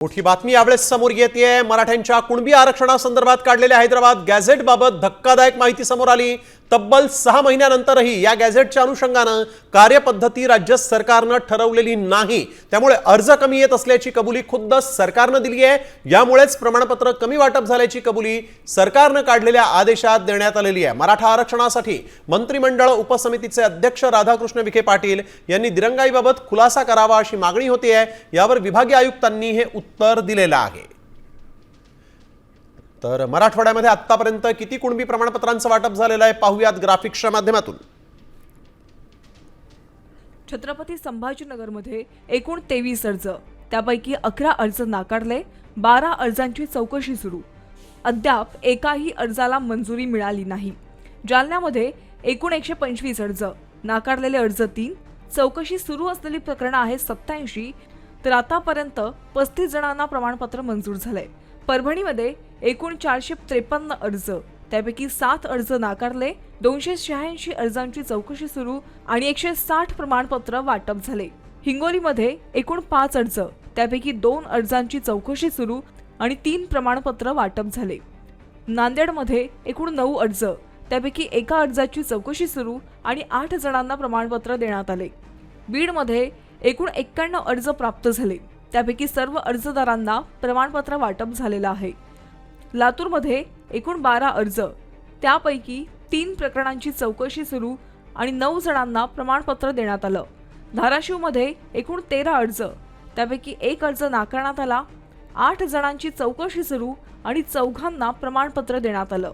मोठी बातमी यावेळेस समोर येते। मराठ्यांच्या कुणबी आरक्षणासंदर्भात काढलेल्या हैदराबाद गॅझेट बाबत धक्कादायक माहिती समोर आली। तब्बल 6 महिन्यानंतरही या गॅझेटच्या अनुषंगाने कार्यपद्धती राज्य सरकारने ठरवलेली नाही, त्यामुळे अर्ज कमी येत असल्याची कबुली खुद्द सरकारने दिली आहे। यामुळेच प्रमाणपत्र कमी वाटप झाल्याची कबुली सरकारने काढलेल्या आदेशात देण्यात आलेली आहे। मराठा आरक्षणासाठी मंत्रिमंडळ उपसमितीचे अध्यक्ष राधाकृष्ण विखे पाटील यांनी दिरंगाईबाबत खुलासा करावा अशी मागणी होती आहे। यावर विभागीय आयुक्तांनी हे उत्तर दिलेलं आहे। तर मराठवाड्यामध्ये आतापर्यंत किती कुणबी प्रमाणपत्रांचं वाटप झालेलं आहे पाहूयात ग्राफिक्सच्या माध्यमातून। छत्रपती संभाजीनगरमध्ये एकूण 23 अर्ज, त्यापैकी 11 अर्ज नाकारले, 12 अर्जांची चौकशी सुरू, अद्याप एकाही अर्जाला मंजुरी मिळाली नाही। जालन्यामध्ये एकूण 125 अर्ज, नाकारलेले अर्ज 3, चौकशी सुरू असलेली प्रकरणं आहेत 87, तर आतापर्यंत 35 जणांना प्रमाणपत्र मंजूर झाले। परभणीमध्ये एकूण 453 अर्ज, त्यापैकी 7 अर्ज नाकारले, 286 अर्जांची चौकशी सुरू आणि 160 प्रमाणपत्र वाटप झाले। हिंगोलीमध्ये एकूण 5 अर्ज, त्यापैकी 2 अर्जांची चौकशी सुरू आणि 3 प्रमाणपत्र वाटप झाले। नांदेडमध्ये एकूण 9 अर्ज, त्यापैकी 1 अर्जाची चौकशी सुरू आणि 8 जणांना प्रमाणपत्र देण्यात आले। बीडमध्ये एकूण 91 अर्ज प्राप्त झाले, त्यापैकी सर्व अर्जदारांना प्रमाणपत्र वाटप झालेलं आहे। लातूरमध्ये एकूण 12 अर्ज, त्यापैकी 3 प्रकरणांची चौकशी सुरू आणि 9 जणांना प्रमाणपत्र देण्यात आलं। धाराशिवमध्ये एकूण 13 अर्ज, त्यापैकी 1 अर्ज नाकारण्यात आला, 8 जणांची चौकशी सुरू आणि 4 प्रमाणपत्र देण्यात आलं।